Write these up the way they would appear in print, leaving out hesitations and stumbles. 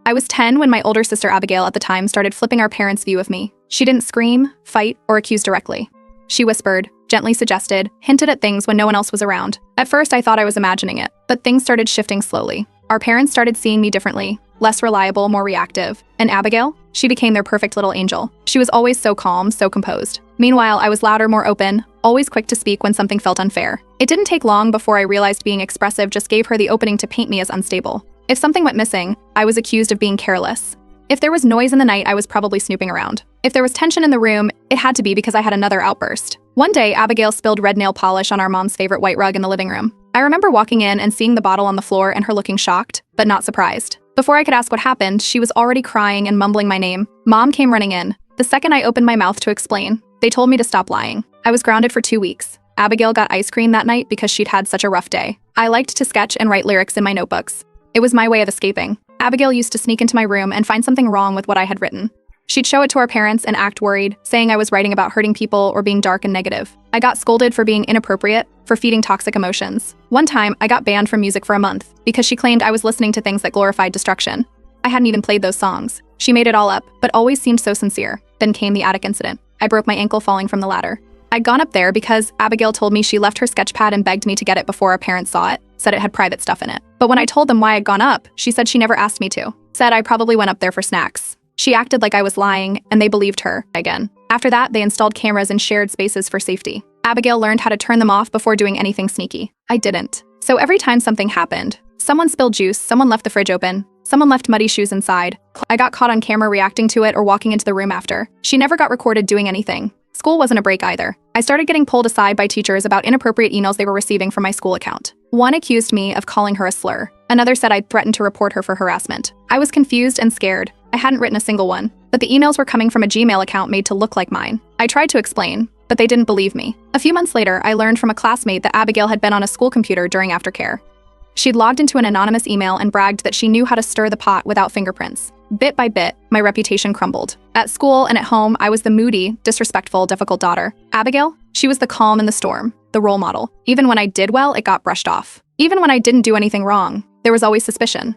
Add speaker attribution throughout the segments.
Speaker 1: I was 10 when my older sister Abigail at the time started flipping our parents' view of me. She didn't scream, fight, or accuse directly. She whispered, gently suggested, hinted at things when no one else was around. At first, I thought I was imagining it, but things started shifting slowly. Our parents started seeing me differently, less reliable, more reactive. And Abigail? She became their perfect little angel. She was always so calm, so composed. Meanwhile, I was louder, more open, always quick to speak when something felt unfair. It didn't take long before I realized being expressive just gave her the opening to paint me as unstable. If something went missing, I was accused of being careless. If there was noise in the night, I was probably snooping around. If there was tension in the room, it had to be because I had another outburst. One day, Abigail spilled red nail polish on our mom's favorite white rug in the living room. I remember walking in and seeing the bottle on the floor and her looking shocked, but not surprised. Before I could ask what happened, she was already crying and mumbling my name. Mom came running in. The second I opened my mouth to explain, they told me to stop lying. I was grounded for 2 weeks. Abigail got ice cream that night because she'd had such a rough day. I liked to sketch and write lyrics in my notebooks. It was my way of escaping. Abigail used to sneak into my room and find something wrong with what I had written. She'd show it to our parents and act worried, saying I was writing about hurting people or being dark and negative. I got scolded for being inappropriate, for feeding toxic emotions. One time, I got banned from music for a month because she claimed I was listening to things that glorified destruction. I hadn't even played those songs. She made it all up, but always seemed so sincere. Then came the attic incident. I broke my ankle falling from the ladder. I'd gone up there because Abigail told me she left her sketch pad and begged me to get it before our parents saw it, said it had private stuff in it. But when I told them why I'd gone up, she said she never asked me to. Said I probably went up there for snacks. She acted like I was lying, and they believed her again. After that, they installed cameras in shared spaces for safety. Abigail learned how to turn them off before doing anything sneaky. I didn't. So every time something happened, someone spilled juice, someone left the fridge open, someone left muddy shoes inside, I got caught on camera reacting to it or walking into the room after. She never got recorded doing anything. School wasn't a break either. I started getting pulled aside by teachers about inappropriate emails they were receiving from my school account. One accused me of calling her a slur. Another said I'd threatened to report her for harassment. I was confused and scared. I hadn't written a single one, but the emails were coming from a Gmail account made to look like mine. I tried to explain, but they didn't believe me. A few months later, I learned from a classmate that Abigail had been on a school computer during aftercare. She'd logged into an anonymous email and bragged that she knew how to stir the pot without fingerprints. Bit by bit, my reputation crumbled. At school and at home, I was the moody, disrespectful, difficult daughter. Abigail? She was the calm in the storm, the role model. Even when I did well, it got brushed off. Even when I didn't do anything wrong, there was always suspicion.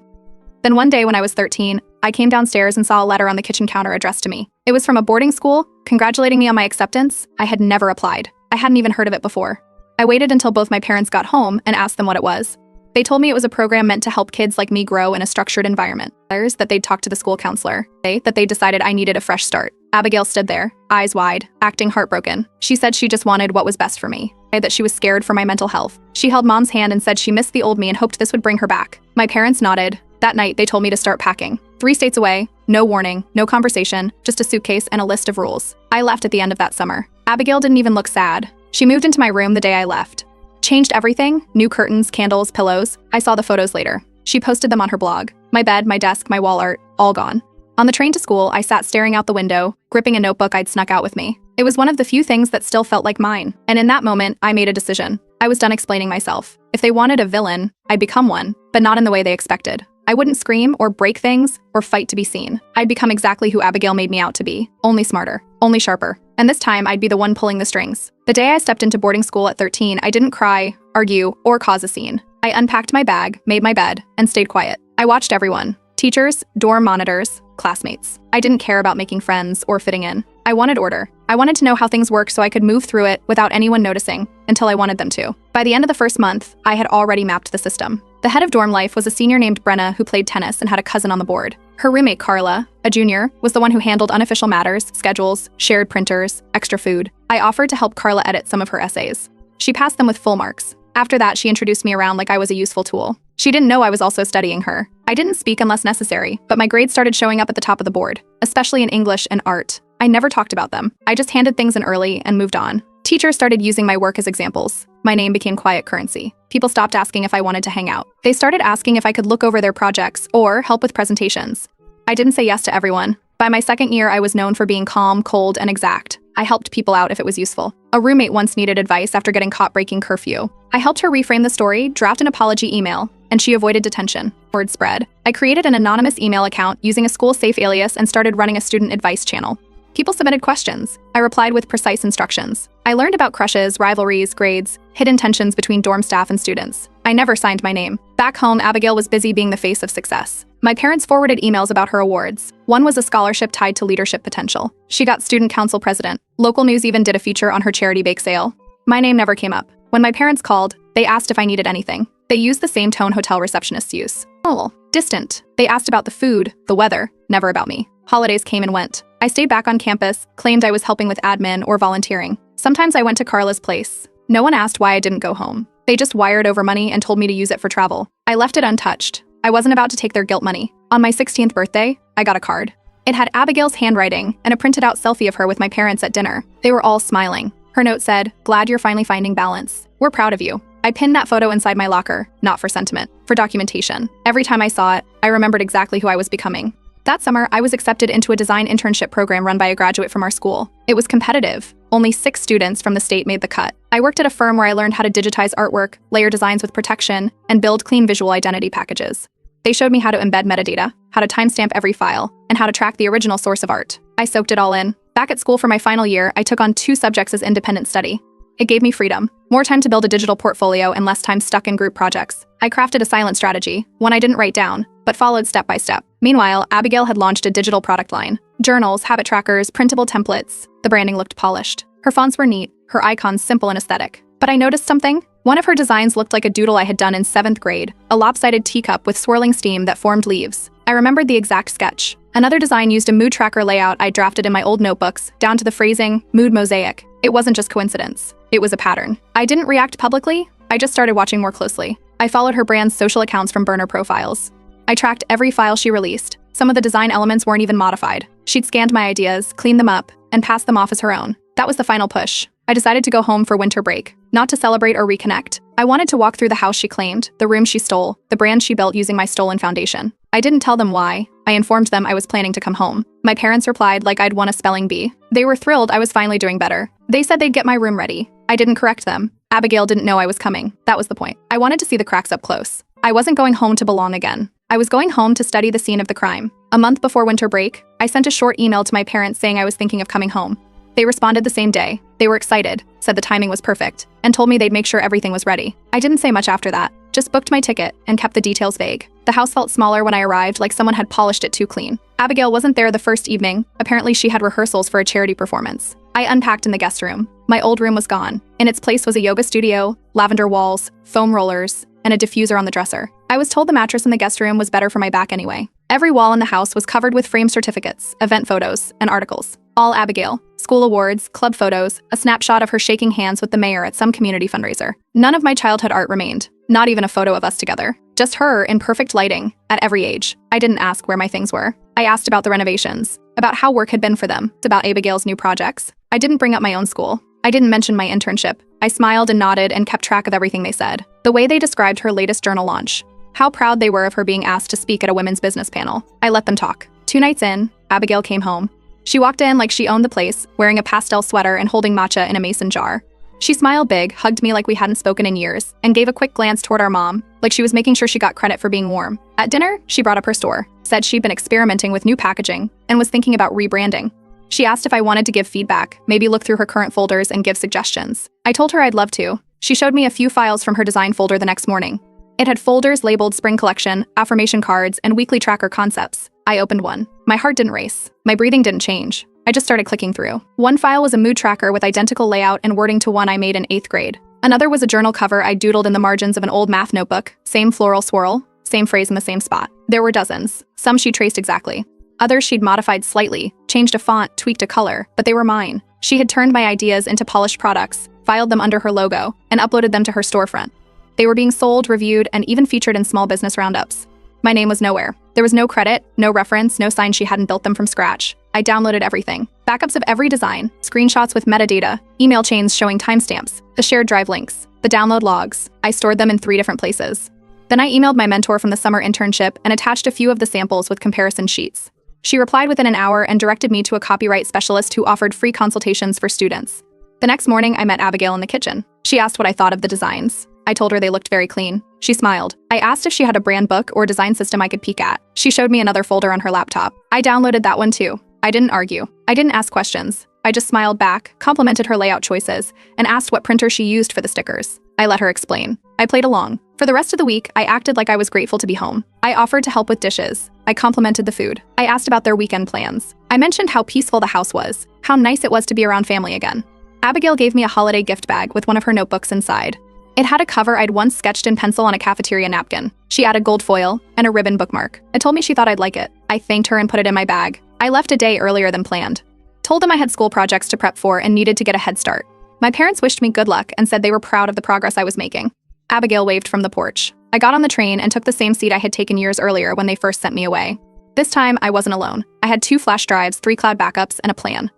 Speaker 1: Then one day when I was 13, I came downstairs and saw a letter on the kitchen counter addressed to me. It was from a boarding school, congratulating me on my acceptance. I had never applied. I hadn't even heard of it before. I waited until both my parents got home and asked them what it was. They told me it was a program meant to help kids like me grow in a structured environment. That they'd talked to the school counselor. That they decided I needed a fresh start. Abigail stood there, eyes wide, acting heartbroken. She said she just wanted what was best for me. That she was scared for my mental health. She held Mom's hand and said she missed the old me and hoped this would bring her back. My parents nodded. That night, they told me to start packing. 3 states away, no warning, no conversation, just a suitcase and a list of rules. I left at the end of that summer. Abigail didn't even look sad. She moved into my room the day I left. Changed everything, new curtains, candles, pillows. I saw the photos later. She posted them on her blog. My bed, my desk, my wall art, all gone. On the train to school, I sat staring out the window, gripping a notebook I'd snuck out with me. It was one of the few things that still felt like mine. And in that moment, I made a decision. I was done explaining myself. If they wanted a villain, I'd become one, but not in the way they expected. I wouldn't scream or break things or fight to be seen. I'd become exactly who Abigail made me out to be, only smarter, only sharper. And this time, I'd be the one pulling the strings. The day I stepped into boarding school at 13, I didn't cry, argue, or cause a scene. I unpacked my bag, made my bed, and stayed quiet. I watched everyone. Teachers, dorm monitors, classmates. I didn't care about making friends or fitting in. I wanted order. I wanted to know how things worked so I could move through it without anyone noticing, until I wanted them to. By the end of the first month, I had already mapped the system. The head of dorm life was a senior named Brenna who played tennis and had a cousin on the board. Her roommate, Carla, a junior, was the one who handled unofficial matters, schedules, shared printers, extra food. I offered to help Carla edit some of her essays. She passed them with full marks. After that, she introduced me around like I was a useful tool. She didn't know I was also studying her. I didn't speak unless necessary, but my grades started showing up at the top of the board, especially in English and art. I never talked about them. I just handed things in early and moved on. Teachers started using my work as examples. My name became quiet currency. People stopped asking if I wanted to hang out. They started asking if I could look over their projects or help with presentations. I didn't say yes to everyone. By my second year, I was known for being calm, cold, and exact. I helped people out if it was useful. A roommate once needed advice after getting caught breaking curfew. I helped her reframe the story, draft an apology email, and she avoided detention. Word spread. I created an anonymous email account using a school-safe alias and started running a student advice channel. People submitted questions. I replied with precise instructions. I learned about crushes, rivalries, grades, hidden tensions between dorm staff and students. I never signed my name. Back home, Abigail was busy being the face of success. My parents forwarded emails about her awards. One was a scholarship tied to leadership potential. She got student council president. Local news even did a feature on her charity bake sale. My name never came up. When my parents called, they asked if I needed anything. They used the same tone hotel receptionists use. Oh, distant. They asked about the food, the weather, never about me. Holidays came and went. I stayed back on campus, claimed I was helping with admin or volunteering. Sometimes I went to Carla's place. No one asked why I didn't go home. They just wired over money and told me to use it for travel. I left it untouched. I wasn't about to take their guilt money. On my 16th birthday, I got a card. It had Abigail's handwriting and a printed out selfie of her with my parents at dinner. They were all smiling. Her note said, "Glad you're finally finding balance. We're proud of you." I pinned that photo inside my locker, not for sentiment, for documentation. Every time I saw it, I remembered exactly who I was becoming. That summer, I was accepted into a design internship program run by a graduate from our school. It was competitive. Only 6 students from the state made the cut. I worked at a firm where I learned how to digitize artwork, layer designs with protection, and build clean visual identity packages. They showed me how to embed metadata, how to timestamp every file, and how to track the original source of art. I soaked it all in. Back at school for my final year, I took on 2 subjects as independent study. It gave me freedom, more time to build a digital portfolio and less time stuck in group projects. I crafted a silent strategy, one I didn't write down, but followed step by step. Meanwhile, Abigail had launched a digital product line. Journals, habit trackers, printable templates. The branding looked polished. Her fonts were neat, her icons simple and aesthetic. But I noticed something. One of her designs looked like a doodle I had done in 7th grade, a lopsided teacup with swirling steam that formed leaves. I remembered the exact sketch. Another design used a mood tracker layout I drafted in my old notebooks, down to the phrasing, mood mosaic. It wasn't just coincidence. It was a pattern. I didn't react publicly. I just started watching more closely. I followed her brand's social accounts from burner profiles. I tracked every file she released. Some of the design elements weren't even modified. She'd scanned my ideas, cleaned them up, and passed them off as her own. That was the final push. I decided to go home for winter break, not to celebrate or reconnect. I wanted to walk through the house she claimed, the room she stole, the brand she built using my stolen foundation. I didn't tell them why. I informed them I was planning to come home. My parents replied like I'd won a spelling bee. They were thrilled I was finally doing better. They said they'd get my room ready. I didn't correct them. Abigail didn't know I was coming. That was the point. I wanted to see the cracks up close. I wasn't going home to belong again. I was going home to study the scene of the crime. A month before winter break, I sent a short email to my parents saying I was thinking of coming home. They responded the same day. They were excited, said the timing was perfect, and told me they'd make sure everything was ready. I didn't say much after that, just booked my ticket and kept the details vague. The house felt smaller when I arrived, like someone had polished it too clean. Abigail wasn't there the first evening. Apparently she had rehearsals for a charity performance. I unpacked in the guest room. My old room was gone. In its place was a yoga studio, lavender walls, foam rollers, and a diffuser on the dresser. I was told the mattress in the guest room was better for my back anyway. Every wall in the house was covered with framed certificates, event photos, and articles. All Abigail. School awards, club photos, a snapshot of her shaking hands with the mayor at some community fundraiser. None of my childhood art remained. Not even a photo of us together. Just her in perfect lighting, at every age. I didn't ask where my things were. I asked about the renovations, about how work had been for them, about Abigail's new projects. I didn't bring up my own school. I didn't mention my internship. I smiled and nodded and kept track of everything they said. The way they described her latest journal launch. How proud they were of her being asked to speak at a women's business panel. I let them talk. 2 nights in, Abigail came home. She walked in like she owned the place, wearing a pastel sweater and holding matcha in a mason jar. She smiled big, hugged me like we hadn't spoken in years, and gave a quick glance toward our mom, like she was making sure she got credit for being warm. At dinner, she brought up her store, said she'd been experimenting with new packaging, and was thinking about rebranding. She asked if I wanted to give feedback, maybe look through her current folders and give suggestions. I told her I'd love to. She showed me a few files from her design folder the next morning. It had folders labeled Spring Collection, affirmation cards, and weekly tracker concepts. I opened one. My heart didn't race. My breathing didn't change. I just started clicking through. One file was a mood tracker with identical layout and wording to one I made in 8th grade. Another was a journal cover I doodled in the margins of an old math notebook. Same floral swirl, same phrase in the same spot. There were dozens. Some she traced exactly. Others she'd modified slightly, changed a font, tweaked a color, but they were mine. She had turned my ideas into polished products, filed them under her logo, and uploaded them to her storefront. They were being sold, reviewed, and even featured in small business roundups. My name was nowhere. There was no credit, no reference, no sign she hadn't built them from scratch. I downloaded everything. Backups of every design, screenshots with metadata, email chains showing timestamps, the shared drive links, the download logs. I stored them in 3 different places. Then I emailed my mentor from the summer internship and attached a few of the samples with comparison sheets. She replied within an hour and directed me to a copyright specialist who offered free consultations for students. The next morning, I met Abigail in the kitchen. She asked what I thought of the designs. I told her they looked very clean. She smiled. I asked if she had a brand book or design system I could peek at. She showed me another folder on her laptop. I downloaded that one too. I didn't argue. I didn't ask questions. I just smiled back, complimented her layout choices, and asked what printer she used for the stickers. I let her explain. I played along. For the rest of the week, I acted like I was grateful to be home. I offered to help with dishes. I complimented the food. I asked about their weekend plans. I mentioned how peaceful the house was, how nice it was to be around family again. Abigail gave me a holiday gift bag with one of her notebooks inside. It had a cover I'd once sketched in pencil on a cafeteria napkin. She added gold foil and a ribbon bookmark. I told me she thought I'd like it. I thanked her and put it in my bag. I left a day earlier than planned. Told them I had school projects to prep for and needed to get a head start. My parents wished me good luck and said they were proud of the progress I was making. Abigail waved from the porch. I got on the train and took the same seat I had taken years earlier when they first sent me away. This time, I wasn't alone. I had 2 flash drives, 3 cloud backups, and a plan.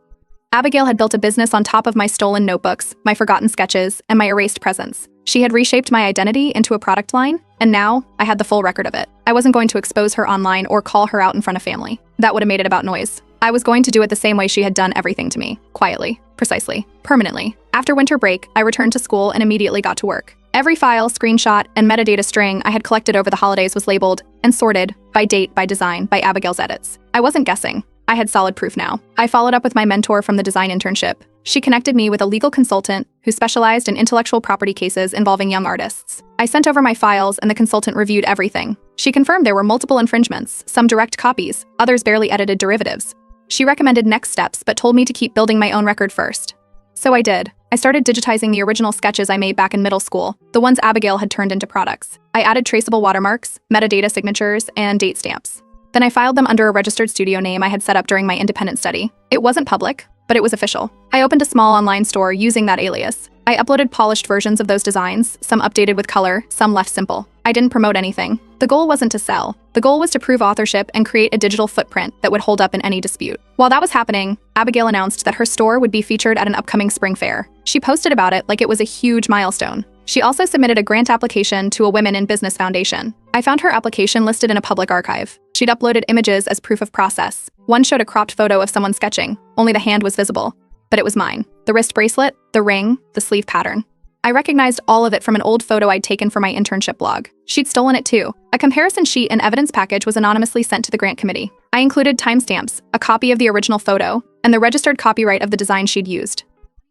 Speaker 1: Abigail had built a business on top of my stolen notebooks, my forgotten sketches, and my erased presents. She had reshaped my identity into a product line, and now I had the full record of it. I wasn't going to expose her online or call her out in front of family. That would have made it about noise. I was going to do it the same way she had done everything to me, quietly, precisely, permanently. After winter break, I returned to school and immediately got to work. Every file, screenshot, and metadata string I had collected over the holidays was labeled and sorted by date, by design, by Abigail's edits. I wasn't guessing. I had solid proof now. I followed up with my mentor from the design internship. She connected me with a legal consultant who specialized in intellectual property cases involving young artists. I sent over my files and the consultant reviewed everything. She confirmed there were multiple infringements, some direct copies, others barely edited derivatives. She recommended next steps but told me to keep building my own record first. So I did. I started digitizing the original sketches I made back in middle school, the ones Abigail had turned into products. I added traceable watermarks, metadata signatures, and date stamps. Then I filed them under a registered studio name I had set up during my independent study. It wasn't public, but it was official. I opened a small online store using that alias. I uploaded polished versions of those designs, some updated with color, some left simple. I didn't promote anything. The goal wasn't to sell. The goal was to prove authorship and create a digital footprint that would hold up in any dispute. While that was happening, Abigail announced that her store would be featured at an upcoming spring fair. She posted about it like it was a huge milestone. She also submitted a grant application to a Women in Business Foundation. I found her application listed in a public archive. She'd uploaded images as proof of process. One showed a cropped photo of someone sketching. Only the hand was visible. But it was mine. The wrist bracelet, the ring, the sleeve pattern. I recognized all of it from an old photo I'd taken for my internship blog. She'd stolen it too. A comparison sheet and evidence package was anonymously sent to the grant committee. I included timestamps, a copy of the original photo, and the registered copyright of the design she'd used.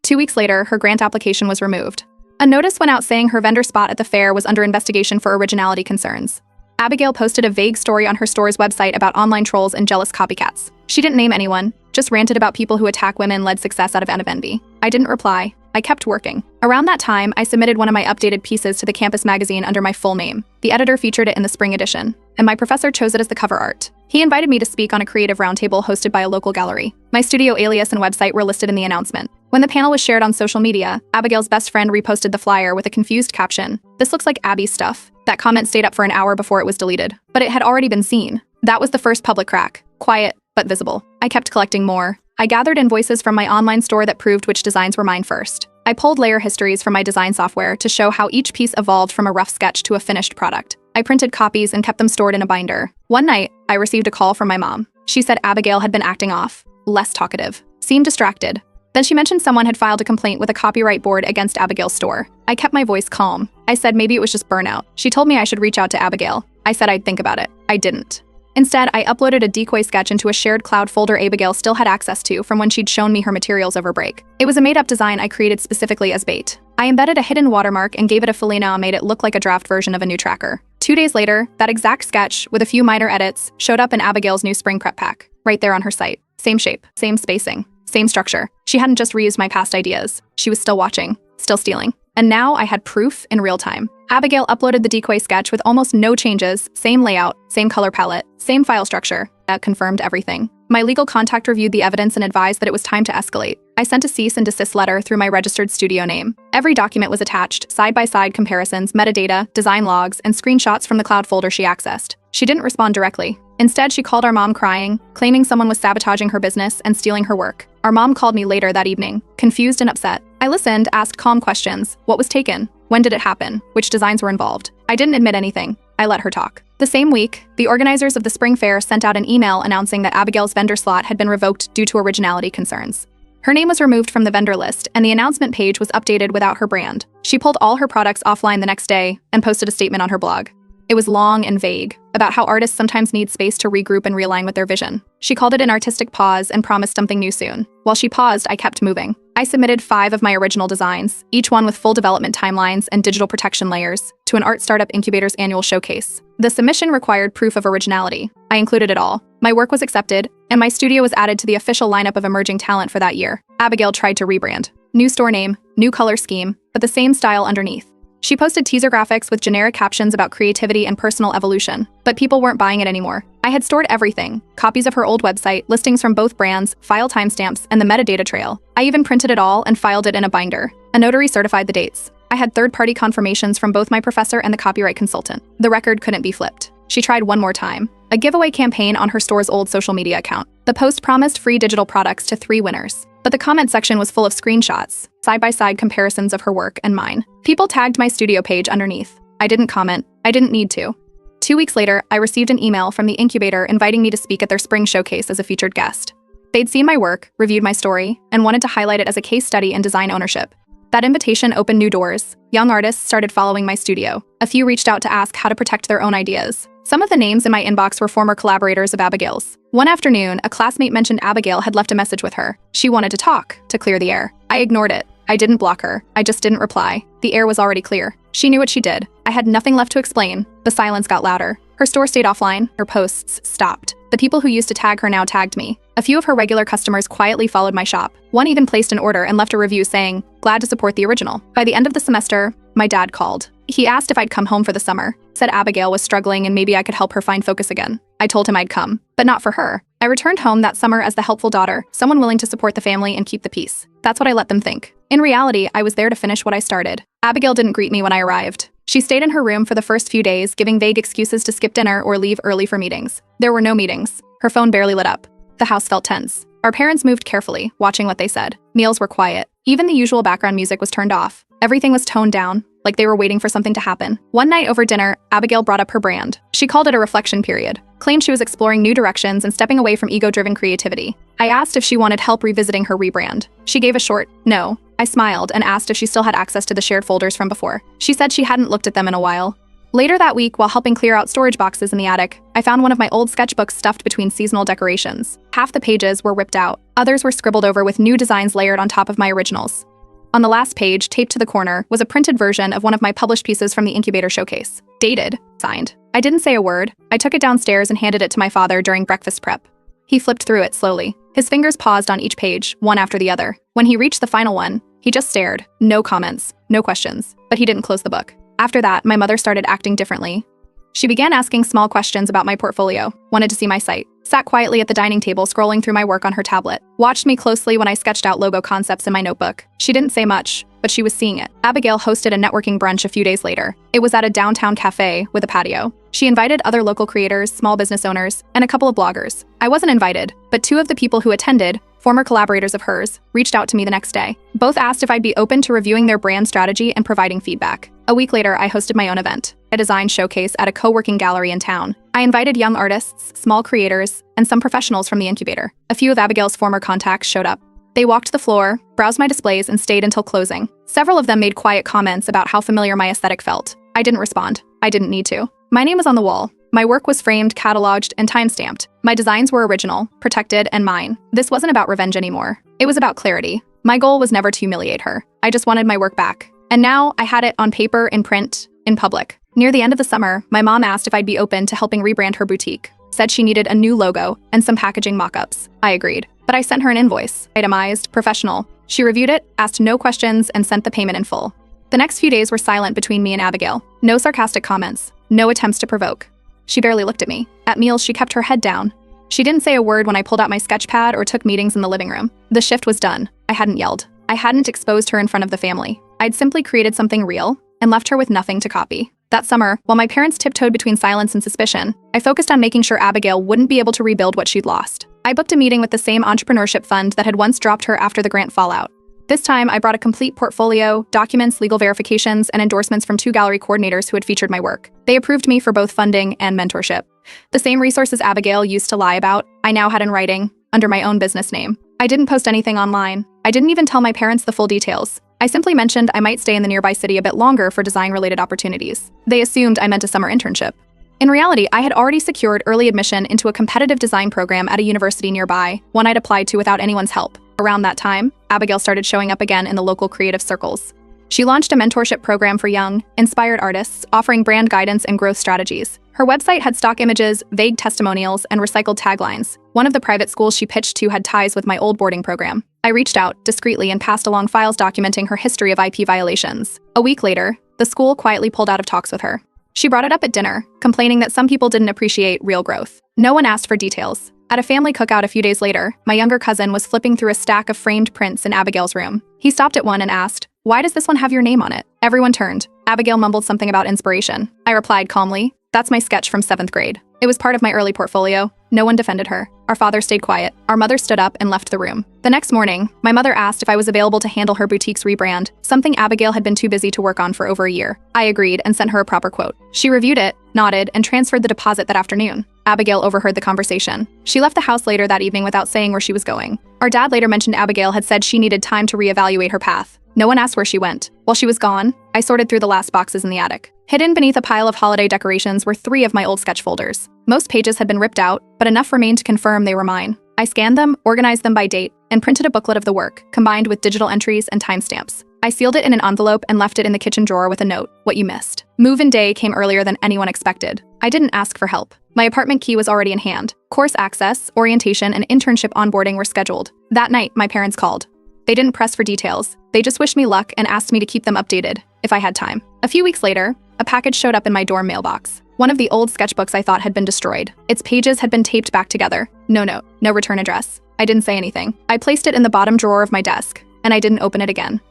Speaker 1: 2 weeks later, her grant application was removed. A notice went out saying her vendor spot at the fair was under investigation for originality concerns. Abigail posted a vague story on her store's website about online trolls and jealous copycats. She didn't name anyone, just ranted about people who attack women-led success out of envy. I didn't reply. I kept working. Around that time, I submitted one of my updated pieces to the campus magazine under my full name. The editor featured it in the spring edition, and my professor chose it as the cover art. He invited me to speak on a creative roundtable hosted by a local gallery. My studio alias and website were listed in the announcement. When the panel was shared on social media, Abigail's best friend reposted the flyer with a confused caption. "This looks like Abby's stuff." That comment stayed up for an hour before it was deleted. But it had already been seen. That was the first public crack. Quiet, but visible. I kept collecting more. I gathered invoices from my online store that proved which designs were mine first. I pulled layer histories from my design software to show how each piece evolved from a rough sketch to a finished product. I printed copies and kept them stored in a binder. One night, I received a call from my mom. She said Abigail had been acting off, less talkative, seemed distracted. Then she mentioned someone had filed a complaint with a copyright board against Abigail's store. I kept my voice calm. I said maybe it was just burnout. She told me I should reach out to Abigail. I said I'd think about it. I didn't. Instead, I uploaded a decoy sketch into a shared cloud folder Abigail still had access to from when she'd shown me her materials over break. It was a made-up design I created specifically as bait. I embedded a hidden watermark and gave it a fillet and made it look like a draft version of a new tracker. 2 days later, that exact sketch, with a few minor edits, showed up in Abigail's new spring prep pack, right there on her site. Same shape, same spacing, same structure. She hadn't just reused my past ideas. She was still watching, still stealing. And now I had proof in real time. Abigail uploaded the decoy sketch with almost no changes, same layout, same color palette, same file structure. That confirmed everything. My legal contact reviewed the evidence and advised that it was time to escalate. I sent a cease and desist letter through my registered studio name. Every document was attached, side-by-side comparisons, metadata, design logs, and screenshots from the cloud folder she accessed. She didn't respond directly. Instead, she called our mom crying, claiming someone was sabotaging her business and stealing her work. Our mom called me later that evening, confused and upset. I listened, asked calm questions. What was taken? When did it happen? Which designs were involved? I didn't admit anything. I let her talk. The same week, the organizers of the spring fair sent out an email announcing that Abigail's vendor slot had been revoked due to originality concerns. Her name was removed from the vendor list, and the announcement page was updated without her brand. She pulled all her products offline the next day and posted a statement on her blog. It was long and vague, about how artists sometimes need space to regroup and realign with their vision. She called it an artistic pause and promised something new soon. While she paused, I kept moving. I submitted 5 of my original designs, each one with full development timelines and digital protection layers, to an art startup incubator's annual showcase. The submission required proof of originality. I included it all. My work was accepted, and my studio was added to the official lineup of emerging talent for that year. Abigail tried to rebrand. New store name, new color scheme, but the same style underneath. She posted teaser graphics with generic captions about creativity and personal evolution, but people weren't buying it anymore. I had stored everything, copies of her old website, listings from both brands, file timestamps, and the metadata trail. I even printed it all and filed it in a binder. A notary certified the dates. I had third-party confirmations from both my professor and the copyright consultant. The record couldn't be flipped. She tried one more time. A giveaway campaign on her store's old social media account. The post promised free digital products to 3 winners. But the comment section was full of screenshots, side-by-side comparisons of her work and mine. People tagged my studio page underneath. I didn't comment. I didn't need to. 2 weeks later, I received an email from the incubator inviting me to speak at their spring showcase as a featured guest. They'd seen my work, reviewed my story, and wanted to highlight it as a case study in design ownership. That invitation opened new doors. Young artists started following my studio. A few reached out to ask how to protect their own ideas. Some of the names in my inbox were former collaborators of Abigail's. One afternoon, a classmate mentioned Abigail had left a message with her. She wanted to talk, to clear the air. I ignored it. I didn't block her. I just didn't reply. The air was already clear. She knew what she did. I had nothing left to explain. The silence got louder. Her store stayed offline. Her posts stopped. The people who used to tag her now tagged me. A few of her regular customers quietly followed my shop. One even placed an order and left a review saying, "Glad to support the original." By the end of the semester, my dad called. He asked if I'd come home for the summer, said Abigail was struggling and maybe I could help her find focus again. I told him I'd come, but not for her. I returned home that summer as the helpful daughter, someone willing to support the family and keep the peace. That's what I let them think. In reality, I was there to finish what I started. Abigail didn't greet me when I arrived. She stayed in her room for the first few days, giving vague excuses to skip dinner or leave early for meetings. There were no meetings. Her phone barely lit up. The house felt tense. Our parents moved carefully, watching what they said. Meals were quiet. Even the usual background music was turned off. Everything was toned down, like they were waiting for something to happen. One night over dinner, Abigail brought up her brand. She called it a reflection period, claimed she was exploring new directions and stepping away from ego-driven creativity. I asked if she wanted help revisiting her rebrand. She gave a short no. I smiled and asked if she still had access to the shared folders from before. She said she hadn't looked at them in a while. Later that week, while helping clear out storage boxes in the attic, I found one of my old sketchbooks stuffed between seasonal decorations. Half the pages were ripped out. Others were scribbled over with new designs layered on top of my originals. On the last page, taped to the corner, was a printed version of one of my published pieces from the incubator showcase. Dated, signed. I didn't say a word. I took it downstairs and handed it to my father during breakfast prep. He flipped through it slowly. His fingers paused on each page, one after the other. When he reached the final one, he just stared. No comments, no questions. But he didn't close the book. After that, my mother started acting differently. She began asking small questions about my portfolio, wanted to see my site, sat quietly at the dining table scrolling through my work on her tablet, watched me closely when I sketched out logo concepts in my notebook. She didn't say much, but she was seeing it. Abigail hosted a networking brunch a few days later. It was at a downtown cafe with a patio. She invited other local creators, small business owners, and a couple of bloggers. I wasn't invited, but 2 of the people who attended, former collaborators of hers, reached out to me the next day. Both asked if I'd be open to reviewing their brand strategy and providing feedback. A week later, I hosted my own event, a design showcase at a co-working gallery in town. I invited young artists, small creators, and some professionals from the incubator. A few of Abigail's former contacts showed up. They walked the floor, browsed my displays, and stayed until closing. Several of them made quiet comments about how familiar my aesthetic felt. I didn't respond. I didn't need to. My name was on the wall. My work was framed, cataloged, and time-stamped. My designs were original, protected, and mine. This wasn't about revenge anymore. It was about clarity. My goal was never to humiliate her. I just wanted my work back. And now I had it on paper, in print, in public. Near the end of the summer, my mom asked if I'd be open to helping rebrand her boutique. Said she needed a new logo and some packaging mock-ups. I agreed. But I sent her an invoice, itemized, professional. She reviewed it, asked no questions, and sent the payment in full. The next few days were silent between me and Abigail. No sarcastic comments. No attempts to provoke. She barely looked at me. At meals, she kept her head down. She didn't say a word when I pulled out my sketch pad or took meetings in the living room. The shift was done. I hadn't yelled. I hadn't exposed her in front of the family. I'd simply created something real and left her with nothing to copy. That summer, while my parents tiptoed between silence and suspicion, I focused on making sure Abigail wouldn't be able to rebuild what she'd lost. I booked a meeting with the same entrepreneurship fund that had once dropped her after the grant fallout. This time, I brought a complete portfolio, documents, legal verifications, and endorsements from 2 gallery coordinators who had featured my work. They approved me for both funding and mentorship. The same resources Abigail used to lie about, I now had in writing, under my own business name. I didn't post anything online. I didn't even tell my parents the full details. I simply mentioned I might stay in the nearby city a bit longer for design-related opportunities. They assumed I meant a summer internship. In reality, I had already secured early admission into a competitive design program at a university nearby, one I'd applied to without anyone's help. Around that time, Abigail started showing up again in the local creative circles. She launched a mentorship program for young, inspired artists, offering brand guidance and growth strategies. Her website had stock images, vague testimonials, and recycled taglines. One of the private schools she pitched to had ties with my old boarding program. I reached out, discreetly, and passed along files documenting her history of IP violations. A week later, the school quietly pulled out of talks with her. She brought it up at dinner, complaining that some people didn't appreciate real growth. No one asked for details. At a family cookout a few days later, my younger cousin was flipping through a stack of framed prints in Abigail's room. He stopped at one and asked, "Why does this one have your name on it?" Everyone turned. Abigail mumbled something about inspiration. I replied calmly, "That's my sketch from 7th grade. It was part of my early portfolio." No one defended her. Our father stayed quiet. Our mother stood up and left the room. The next morning, my mother asked if I was available to handle her boutique's rebrand, something Abigail had been too busy to work on for over a year. I agreed and sent her a proper quote. She reviewed it, nodded, and transferred the deposit that afternoon. Abigail overheard the conversation. She left the house later that evening without saying where she was going. Our dad later mentioned Abigail had said she needed time to reevaluate her path. No one asked where she went. While she was gone, I sorted through the last boxes in the attic. Hidden beneath a pile of holiday decorations were 3 of my old sketch folders. Most pages had been ripped out, but enough remained to confirm they were mine. I scanned them, organized them by date, and printed a booklet of the work, combined with digital entries and timestamps. I sealed it in an envelope and left it in the kitchen drawer with a note, "What you missed." Move-in day came earlier than anyone expected. I didn't ask for help. My apartment key was already in hand. Course access, orientation, and internship onboarding were scheduled. That night, my parents called. They didn't press for details. They just wished me luck and asked me to keep them updated, if I had time. A few weeks later, a package showed up in my dorm mailbox. One of the old sketchbooks I thought had been destroyed. Its pages had been taped back together. No note, no return address. I didn't say anything. I placed it in the bottom drawer of my desk, and I didn't open it again.